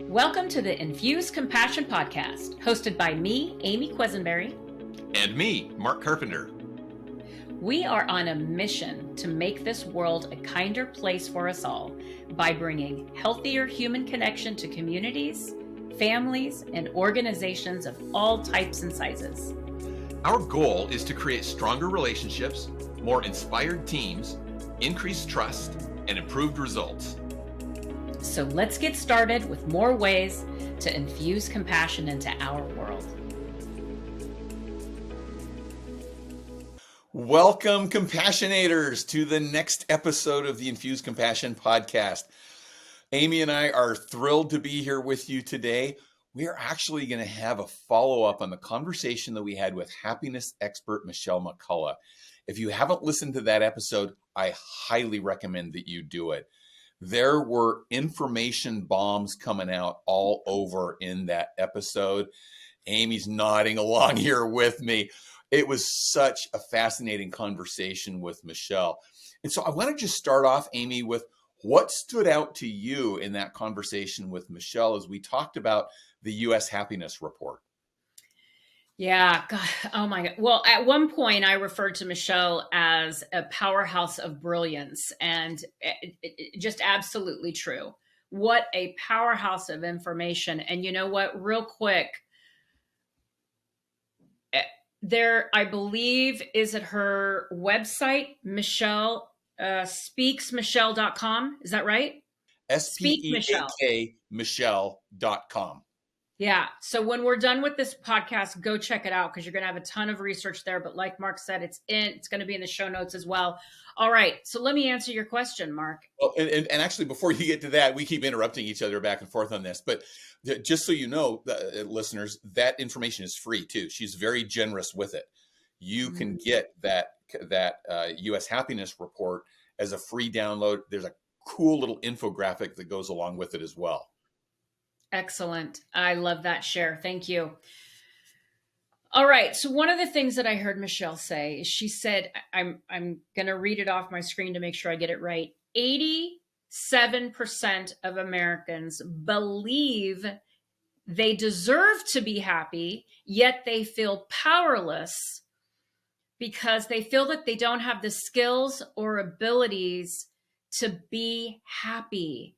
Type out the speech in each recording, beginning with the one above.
Welcome to the Infuse Compassion Podcast, hosted by me, Amy Quisenberry. And me, Mark Carpenter. We are on a mission to make this world a kinder place for us all by bringing healthier human connection to communities, families, and organizations of all types and sizes. Our goal is to create stronger relationships, more inspired teams, increased trust, and improved results. So let's get started with more ways to infuse compassion into our world. Welcome, Compassionators, to the next episode of the Infuse Compassion Podcast. Amy and I are thrilled to be here with you today. We are actually going to have a follow-up on the conversation that we had with happiness expert Michelle McCullough. If you haven't listened to that episode, I highly recommend that you do it. There were information bombs coming out all over in that episode. Amy's nodding along here with me. It was such a fascinating conversation with Michelle. And so I want to just start off, Amy, with what stood out to you in that conversation with Michelle as we talked about the U.S. Happiness Report. Yeah, God, oh my God. Well, at one point I referred to Michelle as a powerhouse of brilliance, and it just absolutely true. What a powerhouse of information. And you know what, real quick, there, I believe, is at her website, Michelle, speaksmichelle.com. Is that right? SPEAK Michelle.com. Yeah. So when we're done with this podcast, go check it out because you're going to have a ton of research there. But like Mark said, it's going to be in the show notes as well. All right. So let me answer your question, Mark. Well, and actually, before you get to that, we keep interrupting each other back and forth on this. But just so you know, listeners, that information is free too. She's very generous with it. You can get that U.S. Happiness Report as a free download. There's a cool little infographic that goes along with it as well. Excellent. I love that share. Thank you. All right. So one of the things that I heard Michelle say is she said, I'm going to read it off my screen to make sure I get it right. 87% of Americans believe they deserve to be happy, yet they feel powerless because they feel that they don't have the skills or abilities to be happy.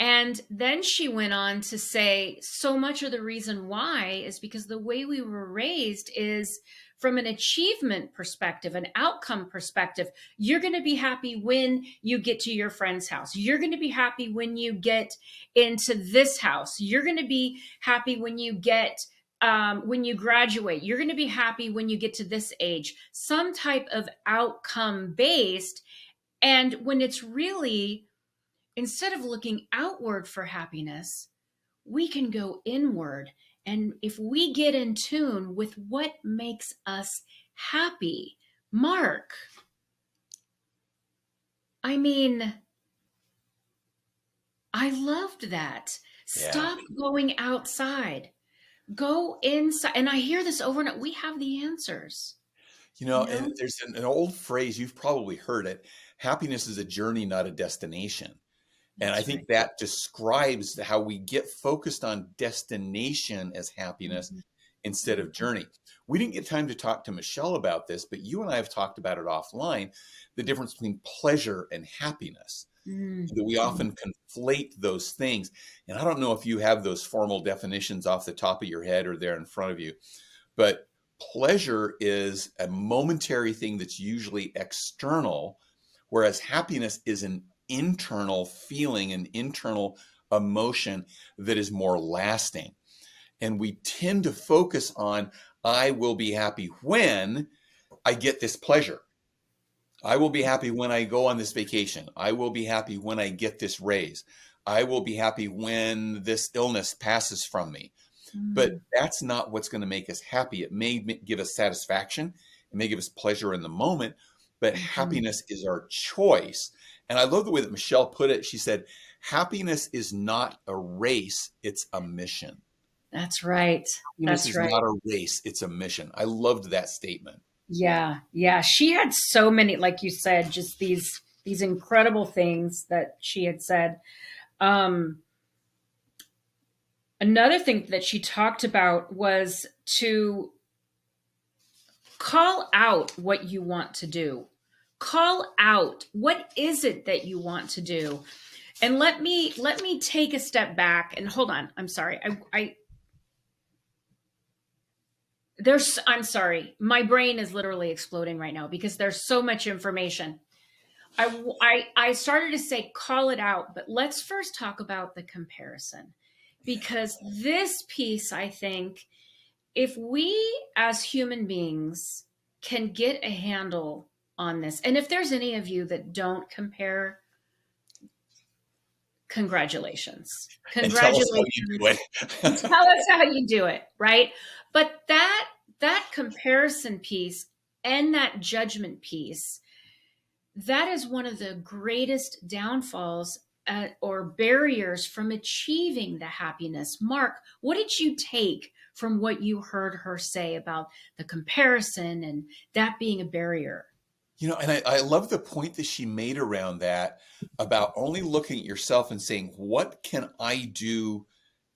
And then she went on to say, so much of the reason why is because the way we were raised is from an achievement perspective, an outcome perspective. You're going to be happy when you get to your friend's house. You're going to be happy when you get into this house. You're going to be happy when you when you graduate. You're going to be happy when you get to this age. Some type of outcome based. And when it's really, instead of looking outward for happiness, we can go inward. And if we get in tune with what makes us happy, Mark, I mean, I loved that. Yeah. Stop going outside. Go inside. And I hear this over and over. We have the answers. You know? And there's an old phrase, you've probably heard it. Happiness is a journey, not a destination. And I think that describes how we get focused on destination as happiness instead of journey. We didn't get time to talk to Michelle about this, but you and I have talked about it offline, the difference between pleasure and happiness. That we often conflate those things. And I don't know if you have those formal definitions off the top of your head or there in front of you, but pleasure is a momentary thing that's usually external, whereas happiness is an internal feeling, an internal emotion that is more lasting. And we tend to focus on, I will be happy when I get this pleasure. I will be happy when I go on this vacation. I will be happy when I get this raise. I will be happy when this illness passes from me. But that's not what's going to make us happy. It may give us satisfaction. It may give us pleasure in the moment, but happiness is our choice. And I love the way that Michelle put it. She said, happiness is not a race, it's a mission. That's right. Happiness is not a race, it's a mission. I loved that statement. Yeah. Yeah. She had so many, like you said, just these incredible things that she had said. Another thing that she talked about was to call out what you want to do. Call out what is it that you want to do. And let me take a step back and hold on. I'm sorry. I'm sorry. My brain is literally exploding right now because there's so much information. I started to say call it out, but let's first talk about the comparison, because this piece, I think, if we as human beings can get a handle on this, and if there's any of you that don't compare, congratulations. And tell us how you do Congratulations. it. Tell us how you do it, right? But that comparison piece and that judgment piece, that is one of the greatest downfalls or barriers from achieving the happiness. Mark, what did you take from what you heard her say about the comparison and that being a barrier? And I love the point that she made around that, about only looking at yourself and saying, what can I do?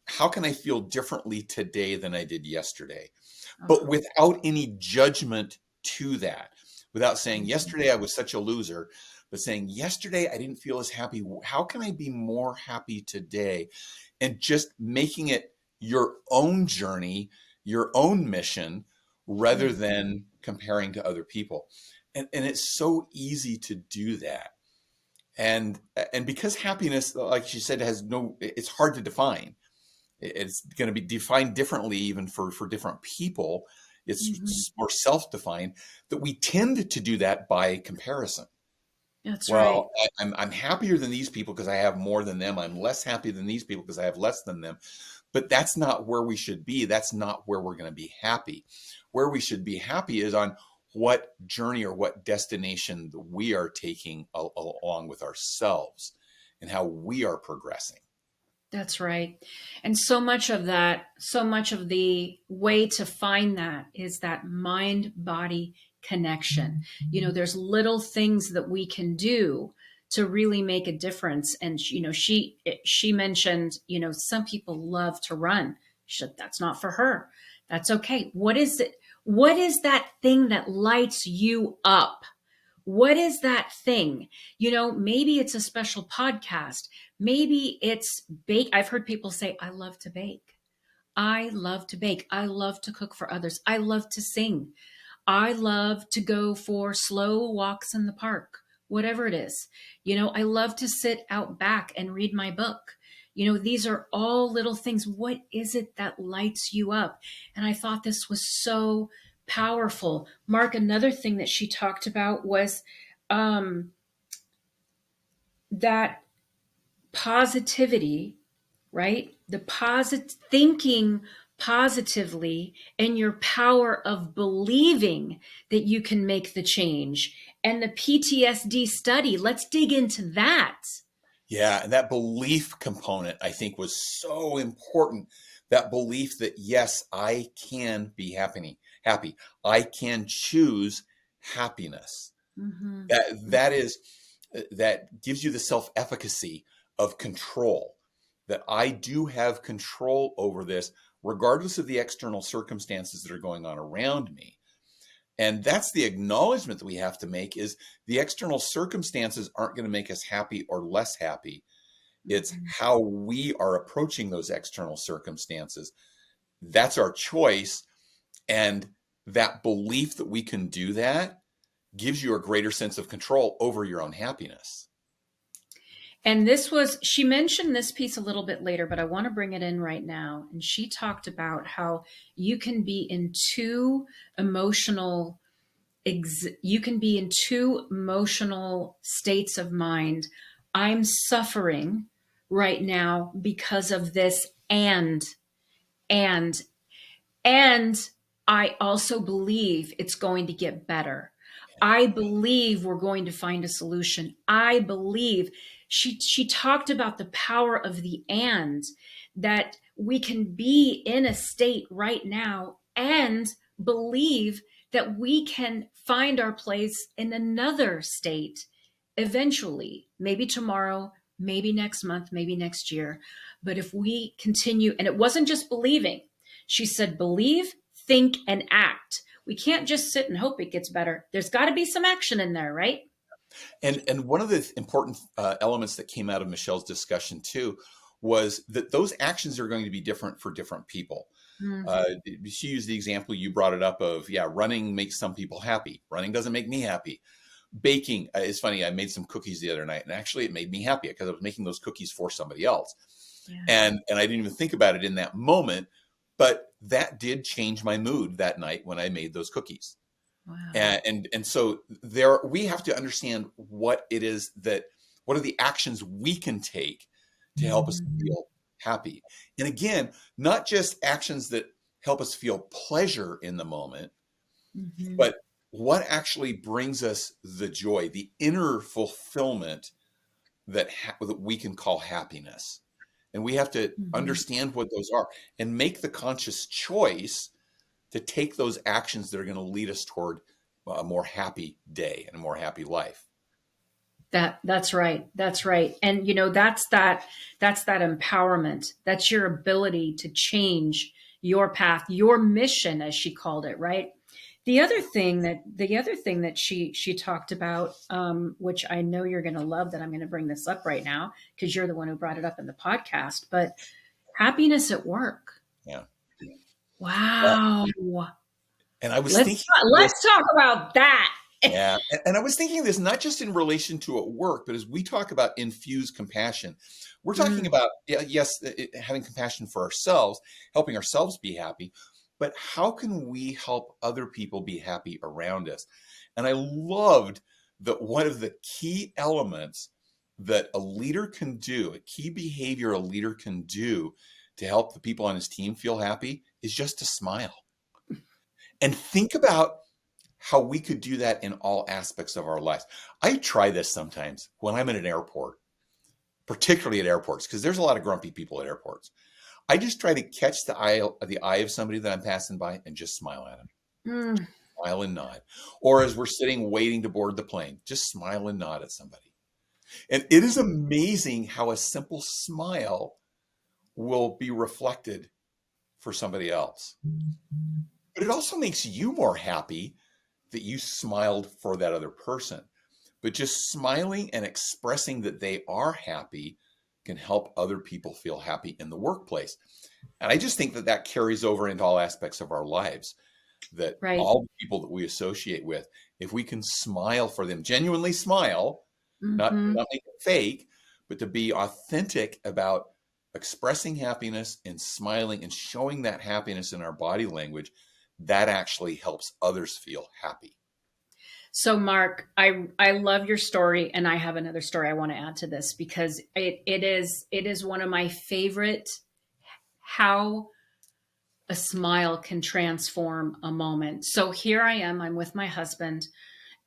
How can I feel differently today than I did yesterday? But Uh-huh. without any judgment to that, without saying, yesterday I was such a loser, but saying, yesterday I didn't feel as happy. How can I be more happy today? And just making it your own journey, your own mission, rather Mhm. than comparing to other people. And it's so easy to do that. And because happiness, like she said, it's hard to define. It's going to be defined differently even for different people. Mhm. It's more self-defined, that we tend to do that by comparison. That's right. Well, I'm happier than these people because I have more than them. I'm less happy than these people because I have less than them. But that's not where we should be. That's not where we're going to be happy. Where we should be happy is on what journey or what destination we are taking along with ourselves, and how we are progressing. That's right. And so much of that, so much of the way to find that is that mind body connection. There's little things that we can do to really make a difference. And, she mentioned, some people love to run. That's not for her. That's okay. What is it? What is that thing that lights you up? What is that thing? Maybe it's a special podcast. Maybe it's bake. I've heard people say, I love to bake. I love to bake. I love to cook for others. I love to sing. I love to go for slow walks in the park, whatever it is. I love to sit out back and read my book. These are all little things. What is it that lights you up? And I thought this was so powerful. Mark, another thing that she talked about was um, that positivity, right? The thinking positively, and your power of believing that you can make the change. And the PTSD study, let's dig into that. Yeah, and that belief component, I think, was so important. That belief that, yes, I can be happy. I can choose happiness. Mm-hmm. That gives you the self-efficacy of control. That I do have control over this, regardless of the external circumstances that are going on around me. And that's the acknowledgement that we have to make, is the external circumstances aren't going to make us happy or less happy. It's Mm-hmm. how we are approaching those external circumstances. That's our choice. And that belief that we can do that gives you a greater sense of control over your own happiness. And she mentioned this piece a little bit later, but I want to bring it in right now. And she talked about how you can be in two emotional you can be in two emotional states of mind. I'm suffering right now because of this, and and I also believe it's going to get better. I believe we're going to find a solution. I believe. She talked about the power of the and, that we can be in a state right now and believe that we can find our place in another state eventually, maybe tomorrow, maybe next month, maybe next year. But if we continue, and it wasn't just believing, she said, believe, think, and act. We can't just sit and hope it gets better. There's got to be some action in there, right? And one of the important elements that came out of Michelle's discussion too was that those actions are going to be different for different people. She used the example, you brought it up of, yeah, running makes some people happy. Running doesn't make me happy. Baking is funny. I made some cookies the other night, and actually it made me happy because I was making those cookies for somebody else. Yeah. And I didn't even think about it in that moment, but that did change my mood that night when I made those cookies. Wow. And so we have to understand what it is what are the actions we can take to help us feel happy. And again, not just actions that help us feel pleasure in the moment, but what actually brings us the joy, the inner fulfillment that we can call happiness. And we have to understand what those are and make the conscious choice to take those actions that are going to lead us toward a more happy day and a more happy life. That's right. That's right. And that's that empowerment. That's your ability to change your path, your mission, as she called it, right? The other thing that she talked about, which I know you're going to love, that I'm going to bring this up right now because you're the one who brought it up in the podcast, but happiness at work. Yeah. Wow. And I was let's talk about that. Yeah. And I was thinking this not just in relation to at work, but as we talk about infused compassion, we're talking about, yes, having compassion for ourselves, helping ourselves be happy, but how can we help other people be happy around us? And I loved that one of the key elements that a leader can do, a key behavior a leader can do to help the people on his team feel happy is just to smile. And think about how we could do that in all aspects of our lives. I try this sometimes when I'm in an airport, particularly at airports, because there's a lot of grumpy people at airports. I just try to catch the eye of somebody that I'm passing by and just smile at them. Smile and nod. Or as we're sitting waiting to board the plane, just smile and nod at somebody. And it is amazing how a simple smile will be reflected for somebody else. But it also makes you more happy that you smiled for that other person. But just smiling and expressing that they are happy can help other people feel happy in the workplace. And I just think that that carries over into all aspects of our lives, that all the people that we associate with, if we can smile for them, genuinely smile, not make it fake, but to be authentic about expressing happiness and smiling and showing that happiness in our body language, that actually helps others feel happy. So Mark, I love your story, and I have another story I want to add to this because it is one of my favorite, how a smile can transform a moment. So here I am, I'm with my husband.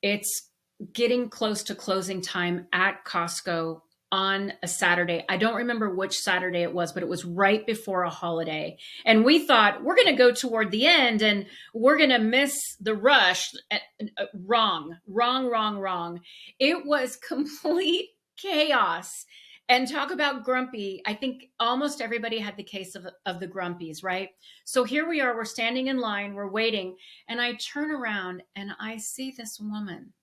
It's getting close to closing time at Costco on a Saturday. I don't remember which Saturday it was, but it was right before a holiday. And we thought we're going to go toward the end and we're going to miss the rush. Wrong. It was complete chaos. And talk about grumpy. I think almost everybody had the case of the grumpies, right? So here we are, we're standing in line, we're waiting. And I turn around and I see this woman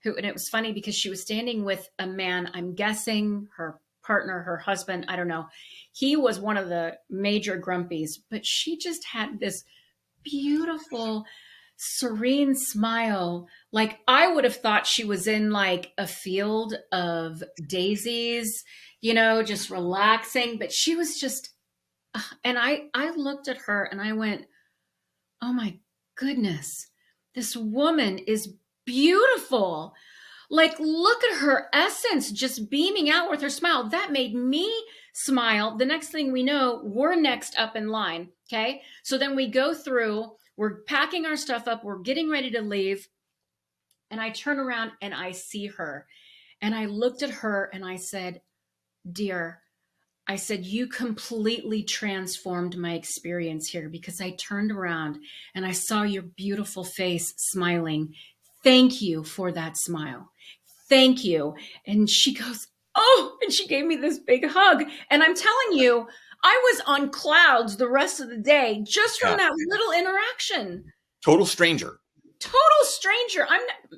and it was funny because she was standing with a man, I'm guessing her partner, her husband, I don't know. He was one of the major grumpies, but she just had this beautiful, serene smile. Like I would have thought she was in like a field of daisies, just relaxing, but she was just, and I looked at her and I went, oh my goodness, this woman is beautiful. Like, look at her essence just beaming out with her smile. That made me smile. The next thing we know, we're next up in line. Okay. So then we go through, we're packing our stuff up, we're getting ready to leave. And I turn around and I see her. And I looked at her and I said, dear, I said, you completely transformed my experience here because I turned around and I saw your beautiful face smiling. Thank you for that smile. Thank you. And she goes, Oh, and she gave me this big hug. And I'm telling you, I was on clouds the rest of the day just from Yeah. that little interaction. Total stranger. Total stranger.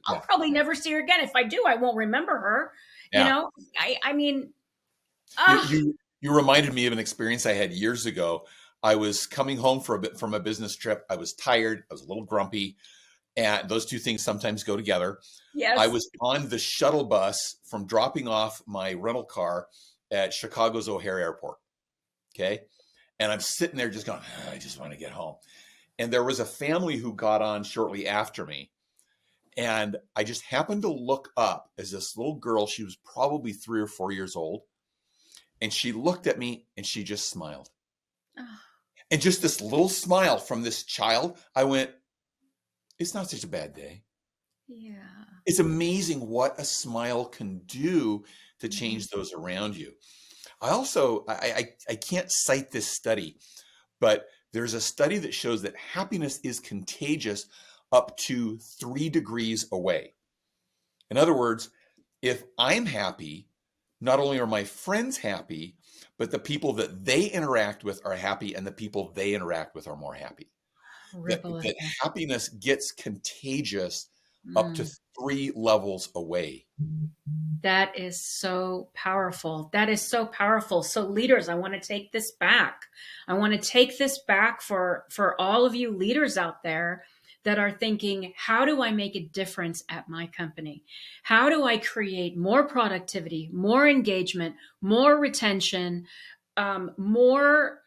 I'll Yeah. probably never see her again. If I do, I won't remember her. You Yeah. know, I mean, You, ah, you, you reminded me of an experience I had years ago. I was coming home from a business trip. I was tired. I was a little grumpy. And those two things sometimes go together. I yes. was on the shuttle bus from dropping off my rental car at Chicago's O'Hare Airport. Okay. And I'm sitting there just going, "Ah, I just want to get home." And there was a family who got on shortly after me. And I just happened to look up as this little girl, she was probably 3 or 4 years old. And she looked at me and she just smiled. Ah, And just this little smile from this child, I went, it's not such a bad day. yeah. It's amazing what a smile can do to Mhm. change those around you. I also, I can't cite this study, but there's a study that shows that happiness is contagious up to 3 degrees away. In other words, if I'm happy, not only are my friends happy, but the people that they interact with are happy, and the people they interact with are more happy. That, Ripple that effect. happiness gets contagious up to Mm. 3 levels away. That is so powerful. That is so powerful. So leaders, I want to take this back. I want to take this back for all of you leaders out there that are thinking, how do I make a difference at my company? How do I create more productivity, more engagement, more retention, more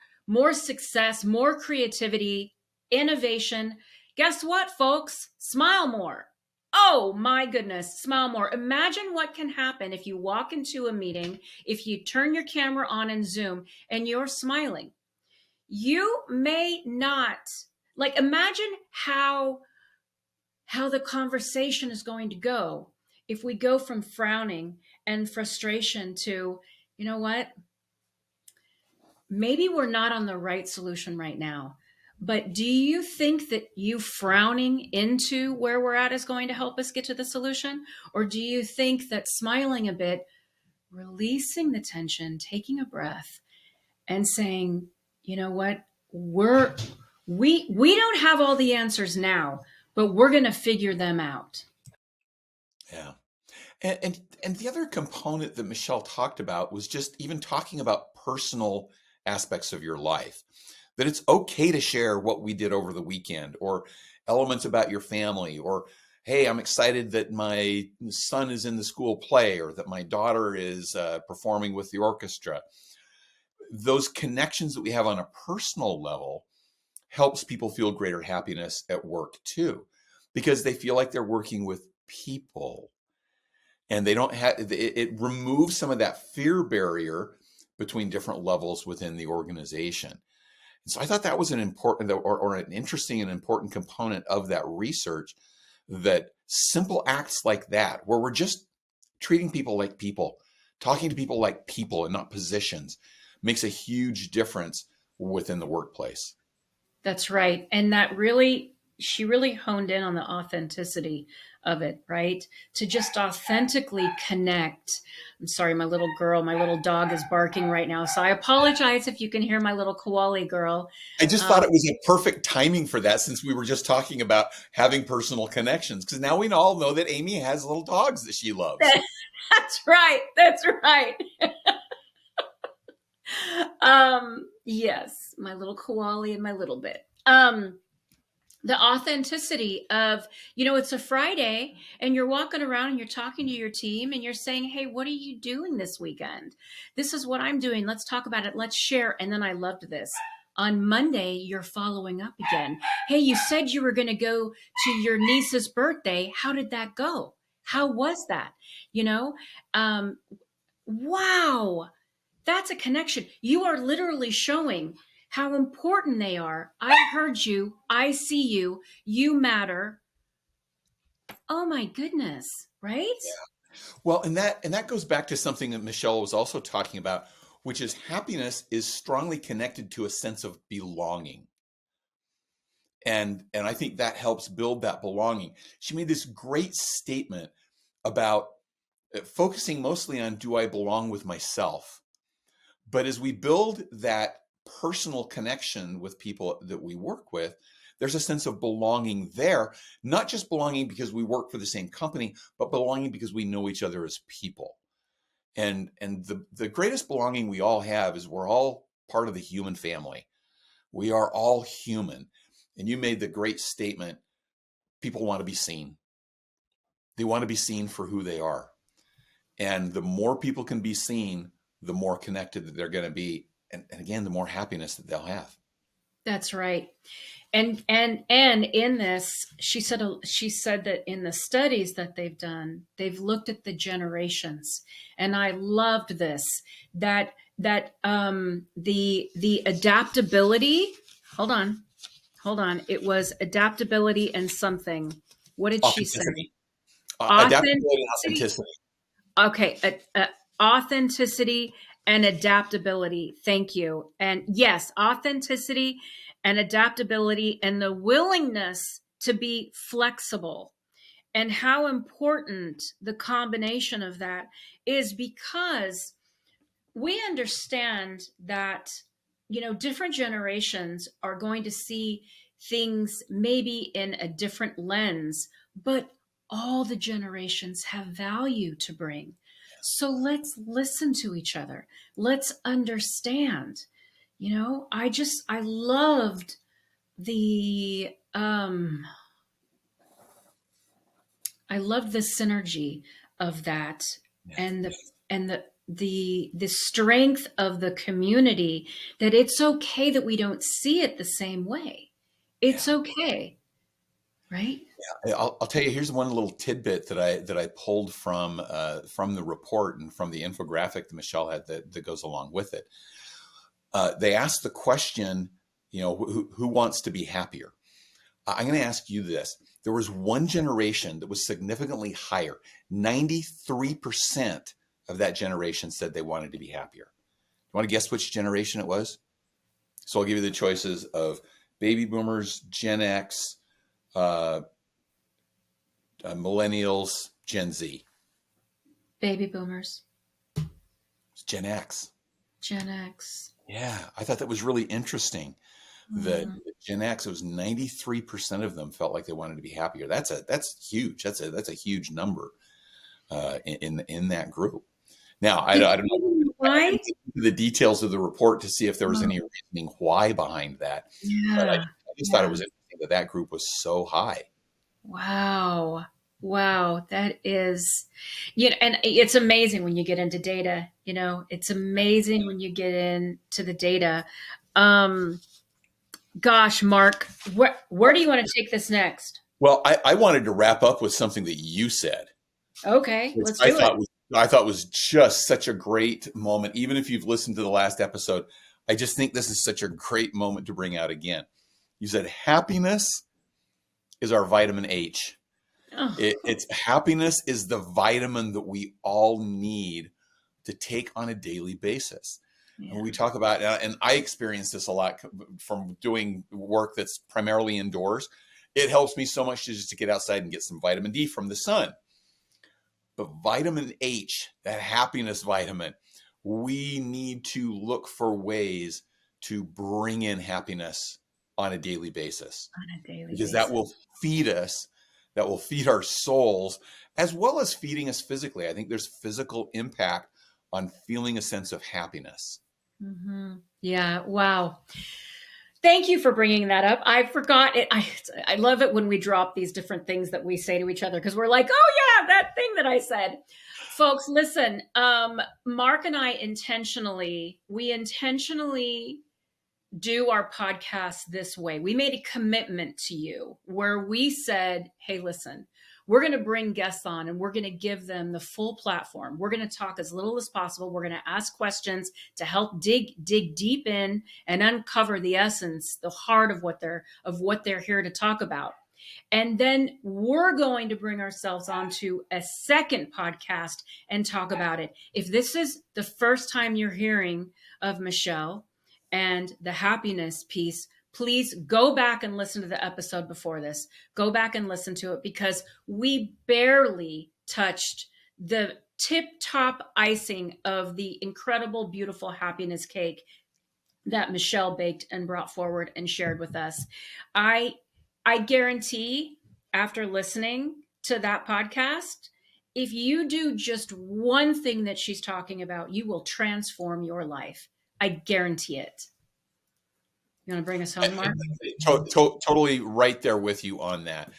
success, more creativity, innovation? Guess what, folks? Smile more. Oh my goodness, smile more. Imagine what can happen if you walk into a meeting, if you turn your camera on in Zoom and you're smiling. You may not, like, imagine how the conversation is going to go if we go from frowning and frustration to, you know what? Maybe we're not on the right solution right now. But do you think that you frowning into where we're at is going to help us get to the solution? Or do you think that smiling a bit, releasing the tension, taking a breath, and saying, you know what, we don't have all the answers now, but we're going to figure them out. Yeah. And the other component that Michelle talked about was just even talking about personal aspects of your life. That it's okay to share what we did over the weekend, or elements about your family, or hey, I'm excited that my son is in the school play, or that my daughter is performing with the orchestra. Those connections that we have on a personal level helps people feel greater happiness at work too, because they feel like they're working with people, and they don't have it removes some of that fear barrier between different levels within the organization. And so I thought that was an important, or an interesting and important component of that research, that simple acts like that, where we're just treating people like people, talking to people like people and not positions, makes a huge difference within the workplace. That's right. And that really, she really honed in on the authenticity of it, right? To just authentically connect. I'm sorry, my little girl, my little dog is barking right now. So I apologize if you can hear my little koala girl. I just Um, thought it was a perfect timing for that, since we were just talking about having personal connections, because now we all know that Amy has little dogs that she loves. that's right. That's right. Yes, my little koala and my little bit. The authenticity of, it's a Friday and you're walking around and you're talking to your team and you're saying, hey, what are you doing this weekend? This is what I'm doing. Let's talk about it. Let's share. And then I loved this. On Monday, you're following up again. Hey, you said you were going to go to your niece's birthday. How did that go? How was that? You know, um, wow, that's a connection. You are literally showing how important they are. I heard you. I see you. You matter. Oh my goodness, right? Well, and that goes back to something that Michelle was also talking about, which is happiness is strongly connected to a sense of belonging. And I think that helps build that belonging. She made this great statement about focusing mostly on, do I belong with myself? But as we build that personal connection with people that we work with, there's a sense of belonging there, not just belonging because we work for the same company, but belonging because we know each other as people. And the greatest belonging we all have is we're all part of the human family. We are all human. And you made the great statement, people want to be seen. They want to be seen for who they are. And the more people can be seen, the more connected that they're going to be. And again, the more happiness that they'll have. That's right. And in this, she said that in the studies that they've done, they've looked at the generations, and I loved this, that the adaptability. Hold on. It was adaptability and something. What did she say? Authenticity. Adaptability and Authenticity. authenticity. Okay, authenticity and adaptability. Thank you. And yes, authenticity and adaptability and the willingness to be flexible. And how important the combination of that is, because we understand that, different generations are going to see things maybe in a different lens, but all the generations have value to bring. So let's listen to each other. Let's understand. I loved the I loved the synergy of that, Yeah. and the strength of the community, that it's okay that we don't see it the same way. It's Yeah. okay, right? Yeah. I'll tell you, here's one little tidbit that I pulled from the report and from the infographic that Michelle had that goes along with it. They asked the question, who wants to be happier? I'm going to ask you this. There was one generation that was significantly higher. 93% of that generation said they wanted to be happier. You want to guess which generation it was? So I'll give you the choices of baby boomers, Gen X, millennials, Gen Z. Baby boomers. It's Gen X. Gen X. Yeah, I thought that was really interesting. That Gen X, it was 93% of them felt like they wanted to be happier. That's huge. That's a huge number in that group. Now, I don't know. I Right? didn't get into the details of the report to see if there was any reasoning why behind that. But I Yeah. just thought it was interesting that group was so high. Wow. Wow. That is, and it's amazing when you get into data, it's amazing when you get into the data. Gosh, Mark, where do you want to take this next? Well, I wanted to wrap up with something that you said, Okay, which let's do it. I thought was just such a great moment. Even if you've listened to the last episode, I just think this is such a great moment to bring out again. You said happiness is our vitamin H. Oh, It's happiness is the vitamin that we all need to take on a daily basis. yeah. And we talk about, and I experience this a lot from doing work that's primarily indoors. It helps me so much just to get outside and get some vitamin D from the sun. But vitamin H, that happiness vitamin, we need to look for ways to bring in happiness on a daily basis. On a daily Because basis. that will feed us, that will feed our souls, as well as feeding us physically. I think there's physical impact on feeling a sense of happiness. Mm-hmm. Yeah. Wow. Thank you for bringing that up. I forgot it. I love it when we drop these different things that we say to each other, because we're like, oh yeah, that thing that I said. Folks, listen, Mark and I intentionally do our podcast this way. We made a commitment to you where we said, hey, listen, we're going to bring guests on and we're going to give them the full platform. We're going to talk as little as possible. We're going to ask questions to help dig deep in and uncover the essence, the heart of what they're here to talk about. And then we're going to bring ourselves onto a second podcast and talk about it. If this is the first time you're hearing of Michelle and the happiness piece, please go back and listen to the episode before this. Go back and listen to it, because we barely touched the tip-top icing of the incredible, beautiful happiness cake that Michelle baked and brought forward and shared with us. I guarantee, after listening to that podcast, if you do just one thing that she's talking about, you will transform your life. I guarantee it. You want to bring us home, Mark? Totally right there with you on that.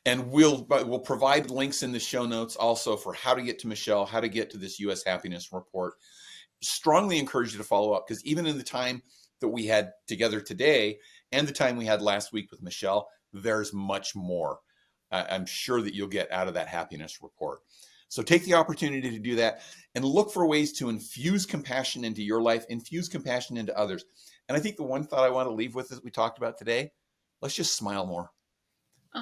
And we'll provide links in the show notes also for how to get to Michelle, how to get to this U.S. Happiness Report. Strongly encourage you to follow up, because even in the time that we had together today and the time we had last week with Michelle, there's much more I'm sure that you'll get out of that happiness report. So take the opportunity to do that and look for ways to infuse compassion into your life, infuse compassion into others. And I think the one thought I want to leave with that we talked about today, let's just smile more.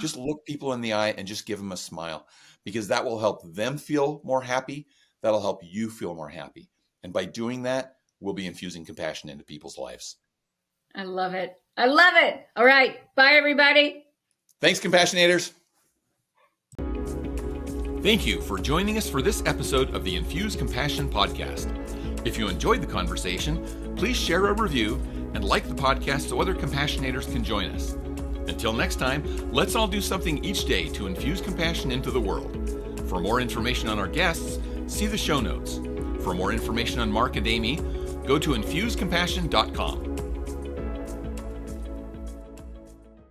Just look people in the eye and just give them a smile, because that will help them feel more happy. That'll help you feel more happy. And by doing that, we'll be infusing compassion into people's lives. I love it. I love it. All right. Bye, everybody. Thanks, Compassionators. Thank you for joining us for this episode of the Infuse Compassion podcast. If you enjoyed the conversation, please share a review and like the podcast so other Compassionators can join us. Until next time, let's all do something each day to infuse compassion into the world. For more information on our guests, see the show notes. For more information on Mark and Amy, go to infusecompassion.com.